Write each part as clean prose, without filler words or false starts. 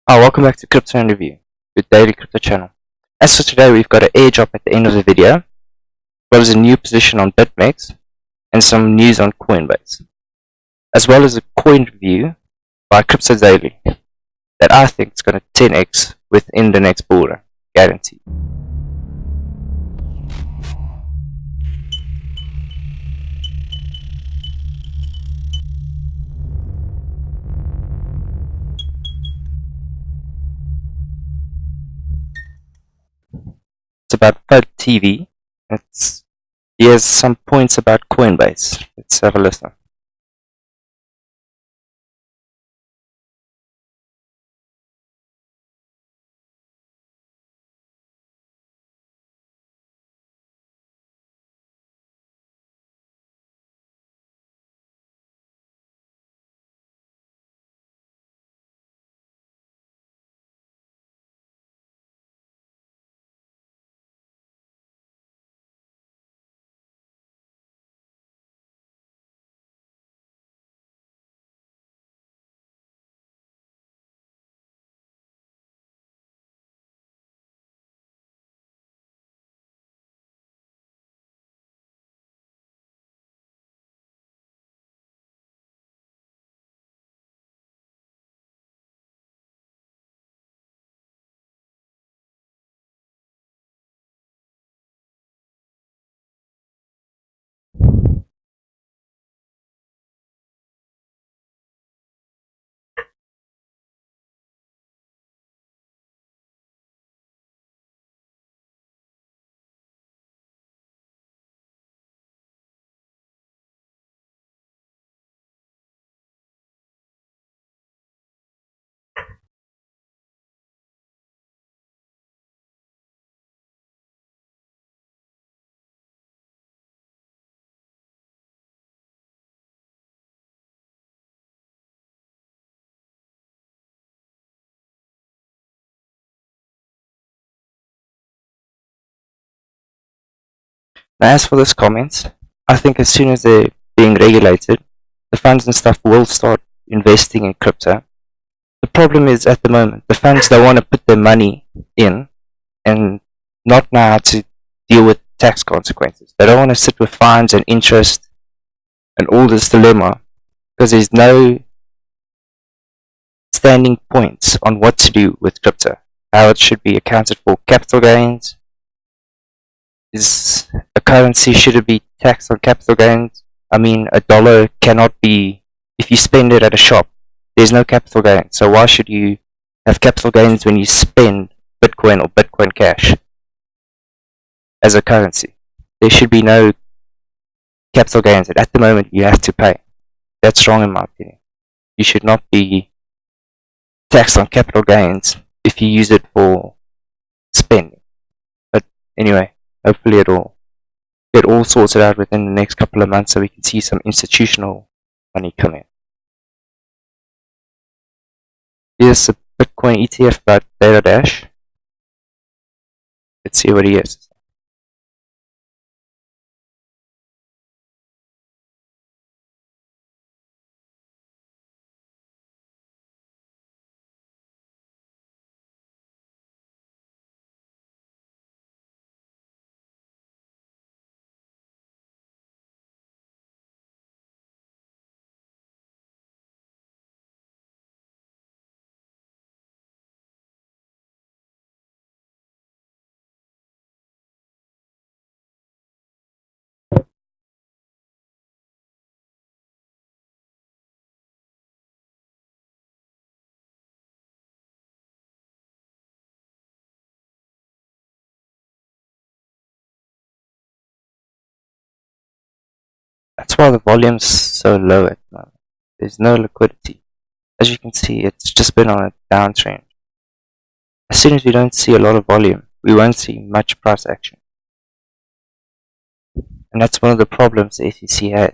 Hi, welcome back to CryptoInreview, your daily crypto channel. As for today, we've got an airdrop at the end of the video, as well as a new position on BitMEX, and some news on Coinbase, as well as a coin review by Crypto Daily that I think is going to 10x within the next bull run, guaranteed. It's about FUD TV. Here's some points about Coinbase. Let's have a listen. Now, as for this comment, I think as soon as they're being regulated, the funds and stuff will start investing in crypto. The problem is at the moment, the funds don't want to put their money in and not know how to deal with tax consequences. They don't want to sit with fines and interest and all this dilemma because there's no standing points on what to do with crypto. How it should be accounted for capital gains. Is a currency, should it be taxed on capital gains? I mean, a dollar cannot be, if you spend it at a shop, there's no capital gain. So why should you have capital gains when you spend Bitcoin or Bitcoin Cash as a currency? There should be no capital gains. And at the moment, you have to pay. That's wrong in my opinion. You should not be taxed on capital gains if you use it for spending. But anyway, hopefully it'll get all sorted out within the next couple of months so we can see some institutional money come in. Here's a Bitcoin ETF by Datadash. Let's see what he is. That's why the volume's so low at the moment. There's no liquidity. As you can see, it's just been on a downtrend. As soon as we don't see a lot of volume, we won't see much price action. And that's one of the problems the SEC has.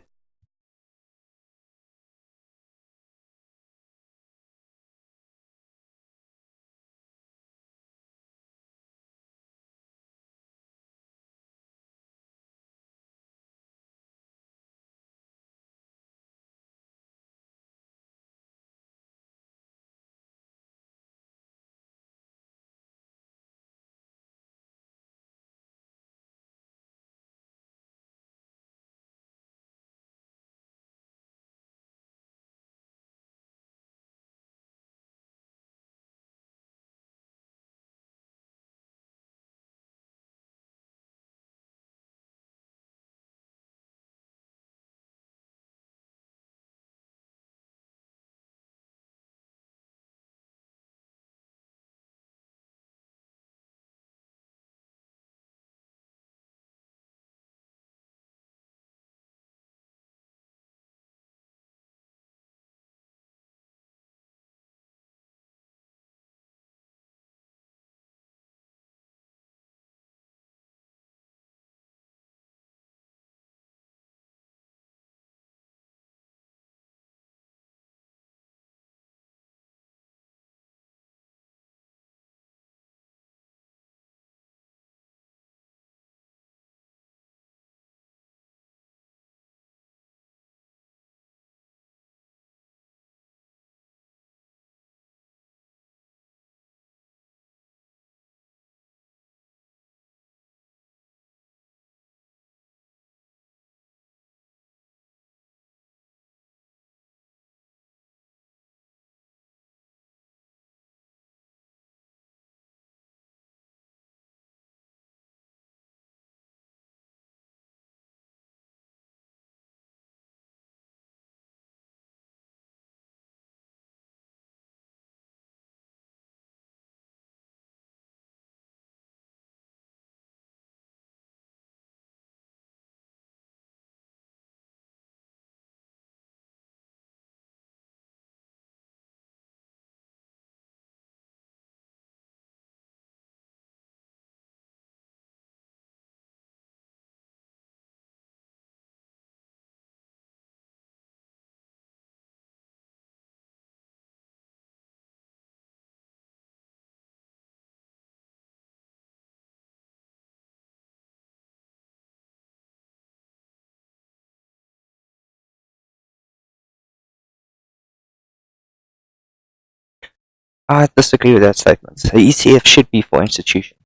I disagree with that statement. The ETF should be for institutions,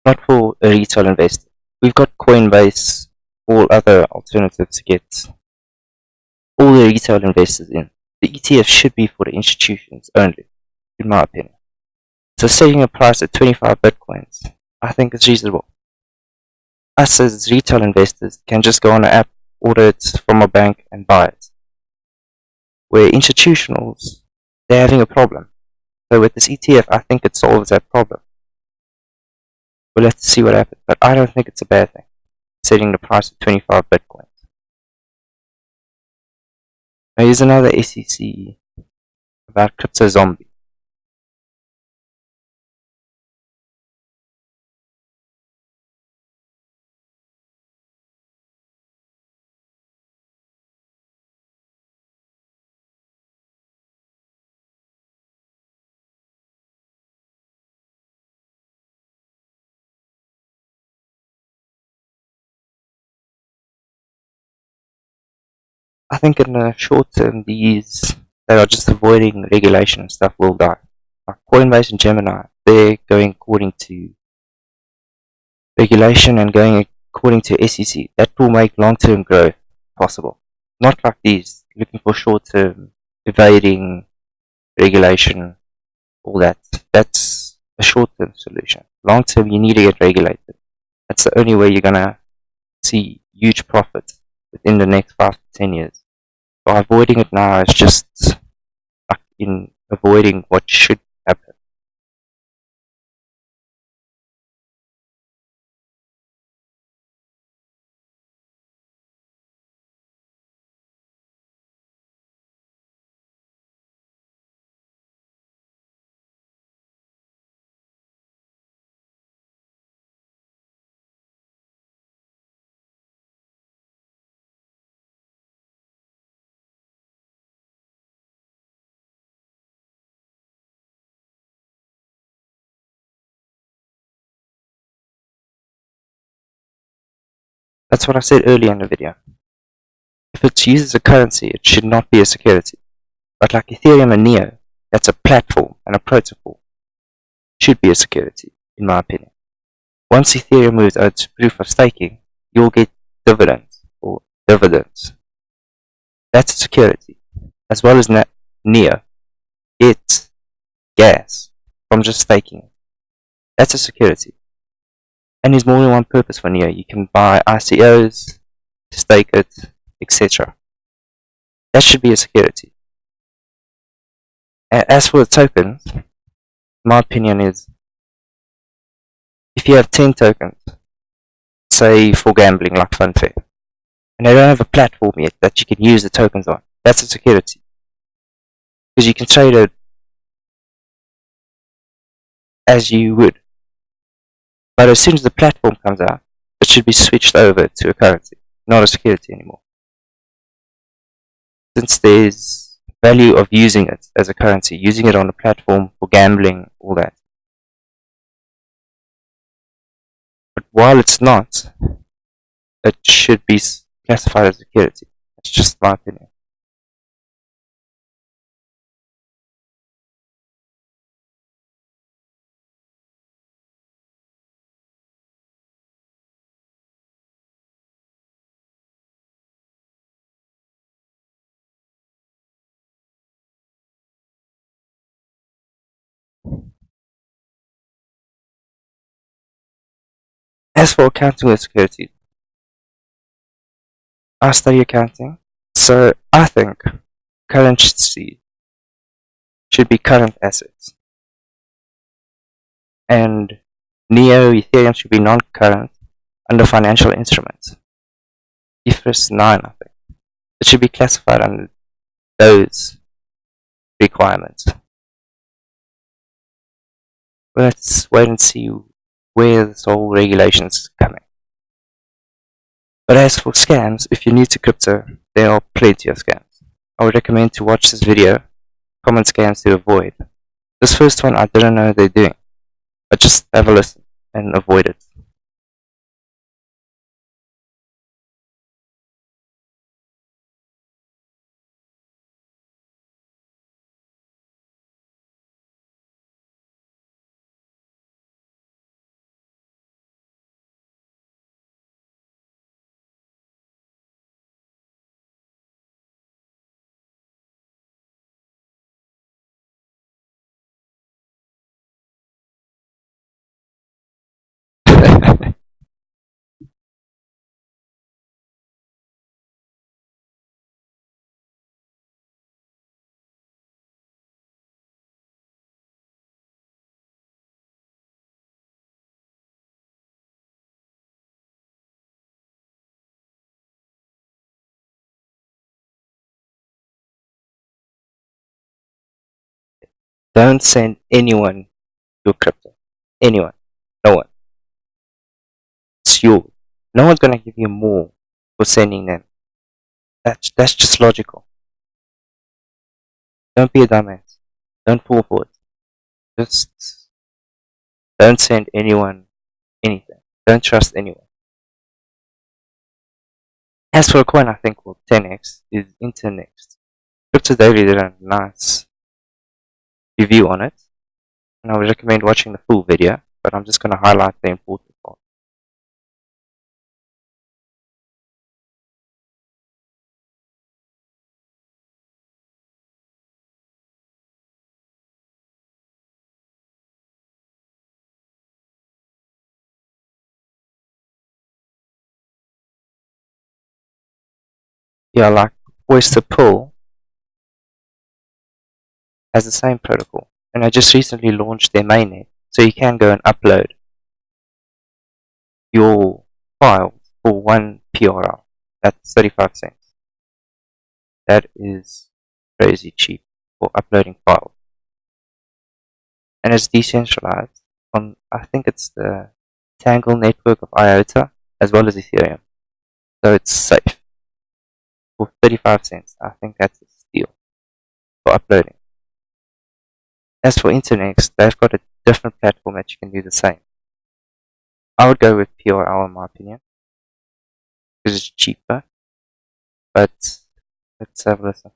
not for a retail investor. We've got Coinbase, all other alternatives to get all the retail investors in. The ETF should be for the institutions only, in my opinion. So setting a price at 25 bitcoins, I think is reasonable. Us as retail investors can just go on an app, order it from a bank and buy it. Where institutionals, they're having a problem. So with this ETF, I think it solves that problem. We'll have to see what happens, but I don't think it's a bad thing, setting the price at 25 bitcoins. Now here's another SEC about crypto zombie. I think in the short term, these that are just avoiding regulation and stuff will die. Like Coinbase and Gemini, they're going according to regulation and going according to SEC. That will make long-term growth possible. Not like these, looking for short-term, evading regulation, all that. That's a short-term solution. Long-term, you need to get regulated. That's the only way you're going to see huge profits within the next 5 to 10 years. By avoiding it now is just like in avoiding what should happen. That's what I said earlier in the video. If it's used as a currency, it should not be a security. But like Ethereum and Neo, that's a platform and a protocol. Should be a security, in my opinion. Once Ethereum moves over to proof of staking, you'll get dividends or dividends. That's a security. As well as Neo, it's gas from just staking it. That's a security. And there's more than one purpose for Neo. You can buy ICOs, stake it, etc. That should be a security. As for the tokens, my opinion is if you have 10 tokens, say for gambling like Funfair, and they don't have a platform yet that you can use the tokens on, that's a security. Because you can trade it as you would. But as soon as the platform comes out, it should be switched over to a currency, not a security anymore. Since there's value of using it as a currency, using it on a platform for gambling, all that. But while it's not, it should be classified as security. That's just my opinion. As for accounting with securities, I study accounting, so I think currency should be current assets. And Neo Ethereum should be non-current under financial instruments. IFRS 9, I think. It should be classified under those requirements. Let's wait and see where this whole regulation is coming. But as for scams, if you're new to crypto, there are plenty of scams. I would recommend to watch this video, common scams to avoid. This first one I didn't know they're doing, but just have a listen and avoid it. Don't send anyone your crypto. Anyone. No one. It's yours. No one's gonna give you more for sending them. That's just logical. Don't be a dumbass. Don't fall for it. Just don't send anyone anything. Don't trust anyone. As for a coin I think called 10x is InterNXT. Crypto Daily did a nice review on it, and I would recommend watching the full video, but I'm just gonna highlight the important part. Yeah, like Oyster Pull has the same protocol, and I just recently launched their mainnet, so you can go and upload your file for 1 PRL. That's 35 cents. That is crazy cheap for uploading files. And it's decentralized on, I think it's the Tangle network of IOTA as well as Ethereum. So it's safe. For 35 cents, I think that's a steal for uploading. As for InterNXT, they've got a different platform that you can do the same. I would go with PRL in my opinion, because it's cheaper, but let's have a listen.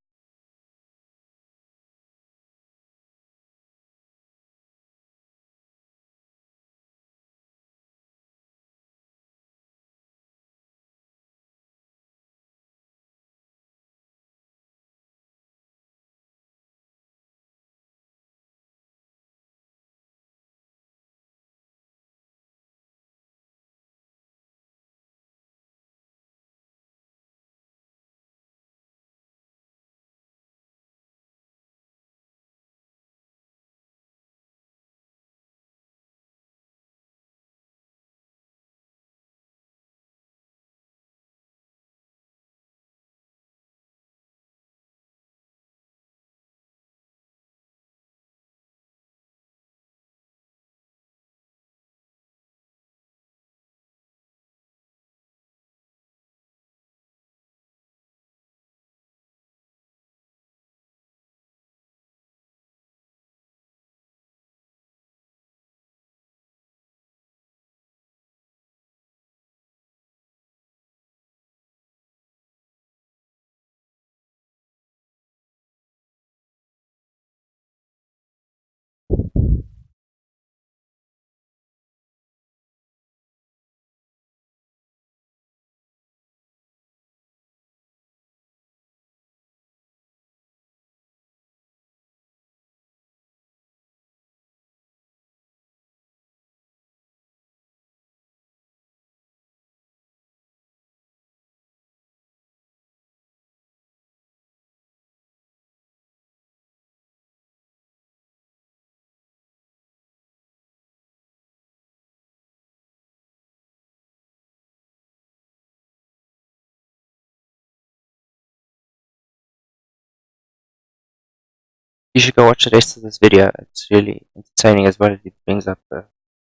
You should go watch the rest of this video. It's really entertaining as well as it brings up a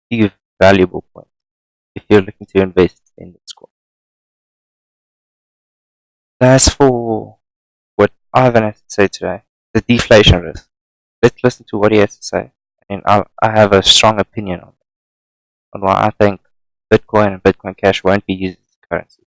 few valuable points if you're looking to invest in this coin. As for what Ivan has to say today, the deflation risk. Let's listen to what he has to say. And I have a strong opinion on why I think Bitcoin and Bitcoin Cash won't be used as currency.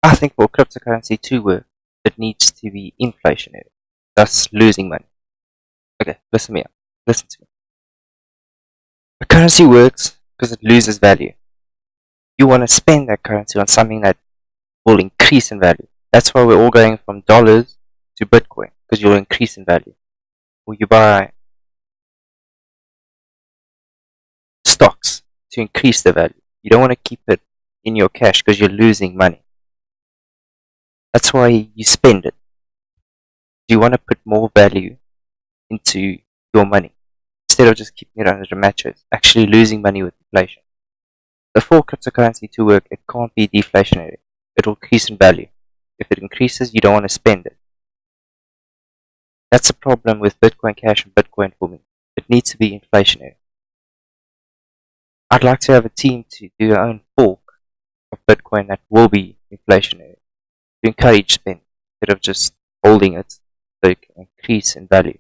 I think for cryptocurrency to work, it needs to be inflationary, thus losing money. Okay, listen to me. Listen to me. A currency works because it loses value. You want to spend that currency on something that will increase in value. That's why we're all going from dollars to Bitcoin, because you'll increase in value. Or you buy stocks to increase the value. You don't want to keep it in your cash because you're losing money. That's why you spend it. You want to put more value into your money instead of just keeping it under the mattress, actually losing money with inflation. The for cryptocurrency to work, it can't be deflationary. It will increase in value. If it increases, you don't want to spend it. That's the problem with Bitcoin Cash and Bitcoin for me. It needs to be inflationary. I'd like to have a team to do their own fork of Bitcoin that will be inflationary, to encourage spend instead of just holding it so it can increase in value.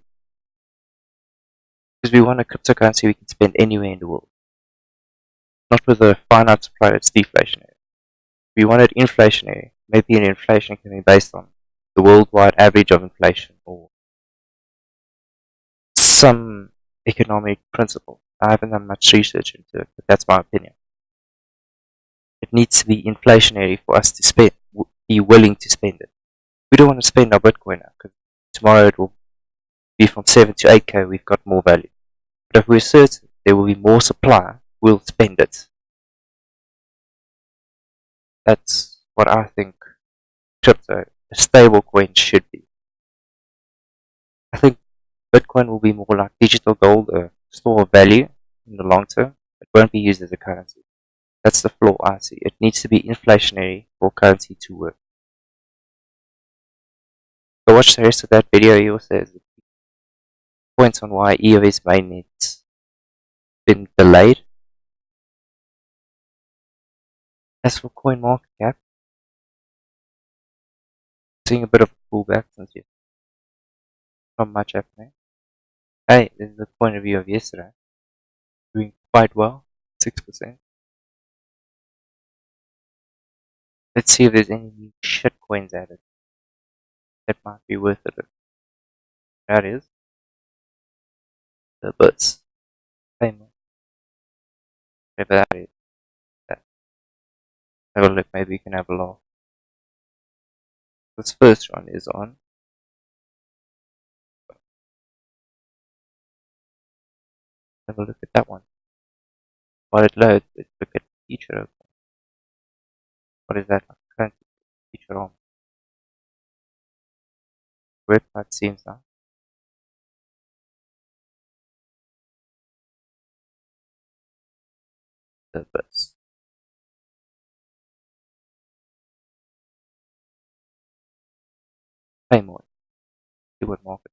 Because we want a cryptocurrency we can spend anywhere in the world, not with a finite supply that's deflationary. We want it inflationary. Maybe an inflation can be based on the worldwide average of inflation or some economic principle. I haven't done much research into it, but that's my opinion. It needs to be inflationary for us to spend, be willing to spend it. We don't want to spend our Bitcoin now because tomorrow it will be from 7 to 8k, we've got more value. But if we're certain there will be more supply, we'll spend it. That's what I think crypto, a stable coin, should be. I think Bitcoin will be more like digital gold, a store of value in the long term. It won't be used as a currency. That's the flaw I see. It needs to be inflationary for currency to work. So watch the rest of that video. He also has points on why EOS mainnet's been delayed. As for coin market cap, seeing a bit of a pullback since yet. Not much happening. Hey, this is the point of view of yesterday. Doing quite well, 6%. Let's see if there's any new shit coins added that might be worth it. That is the bits. Payment. Whatever that is. That. Have a look, maybe we can have a laugh. This first one is on. Have a look at that one. While it loads, let's look at feature open. What is that? Currency feature on. Website seems now. The bits. Pay more. See what market.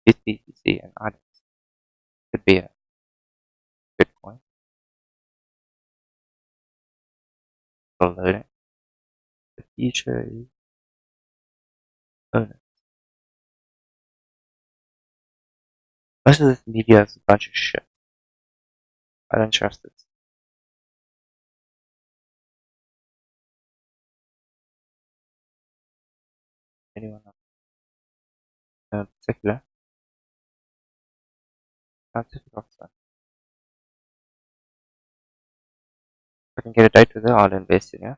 It's BTC and items. Could be a Bitcoin. Still loading. The future is bonus. Most of this media is a bunch of shit. I don't trust it. Anyone else? In particular? Scientific officer. If I can get a date with it, I'll invest in it.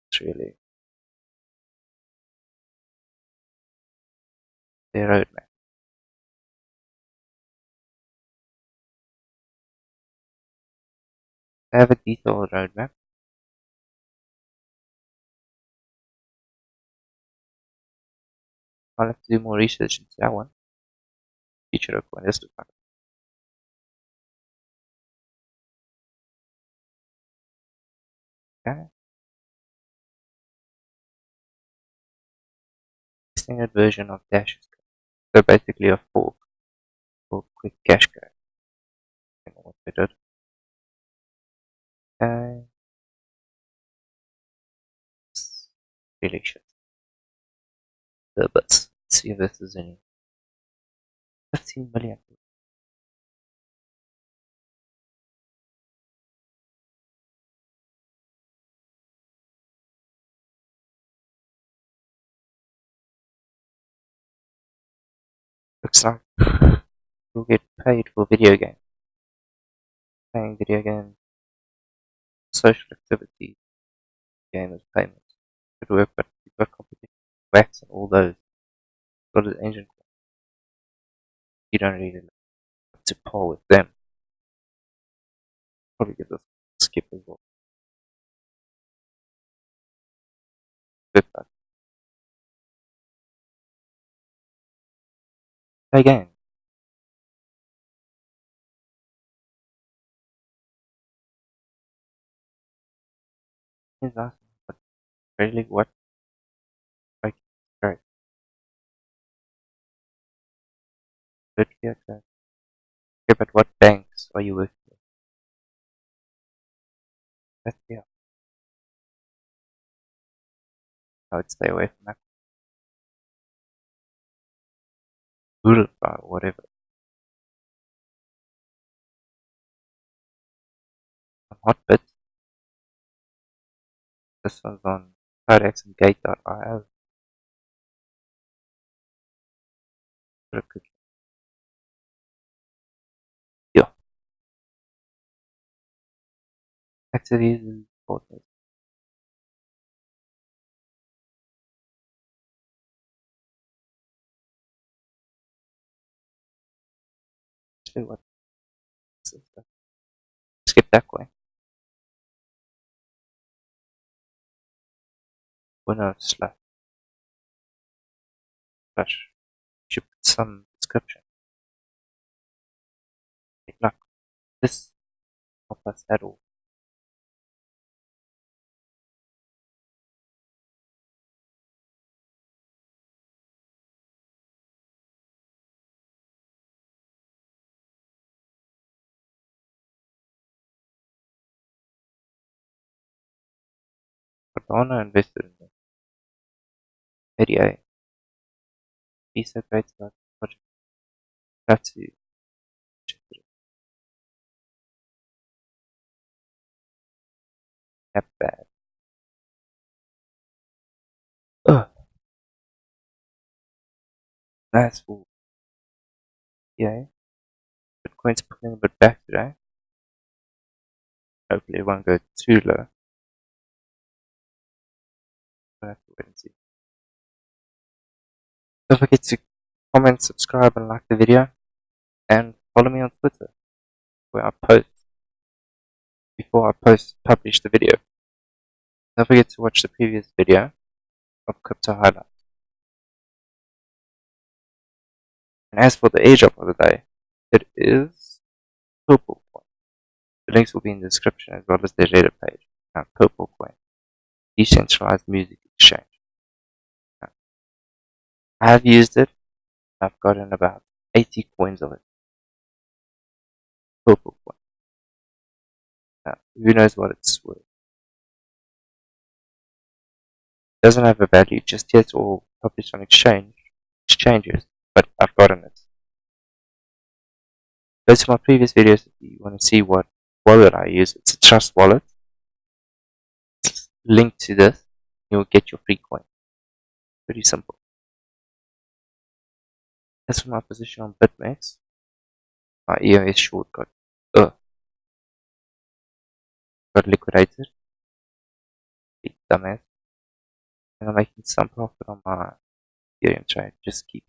It's really their roadmap. They have a detailed roadmap. I'll have to do more research into that one. Future of one is to find. Okay. Standard version of Dash's code. So basically a fork for quick cash code. I don't know what they did. Okay. It's really shit. The bits. Let's see if this is any. 15 million. It's like you'll get paid for video games, playing video games, social activities, gamers payments. Could work, but you've got competition, wax and all those. Got an engine. You don't really look up to par with them. Probably give this a skip as well. Good luck. Play games. It's awesome, but really what? Like, great. Good, yeah, okay. Okay, but what banks are you working with? That's, yeah, I would stay away from that. Google or whatever. On Hotbit, this one's on Codex and Gate.io. Put a cookie. Yeah. Active users, partners. Actually, what is this? Skip that way. Winner slash. Should put some description. Good luck. This help us at all. Cardano invested in the ADA. He's so great about the project. Have to check it out. Bad. Ugh. That's all. Yeah. Bitcoin's pulling a bit back today. Hopefully it won't go too low. We'll have to wait and see. Don't forget to comment, subscribe, and like the video. And follow me on Twitter, where I post before I publish the video. Don't forget to watch the previous video of crypto highlights. And as for the airdrop of the day, it is Purple Coin. The links will be in the description as well as the Reddit page. Now, Purple Coin, decentralized music exchange. Now, I have used it. I've gotten about 80 coins of it. Purple Coin. Now, who knows what it's worth? It doesn't have a value just yet or published on exchanges, but I've gotten it. Go to my previous videos if you want to see what wallet I use. It's a trust wallet. Link to this, you'll get your free coin. Pretty simple. As for my position on BitMEX, my EOS short got liquidated. Big dumbass. And I'm making some profit on my Ethereum trade. Just keep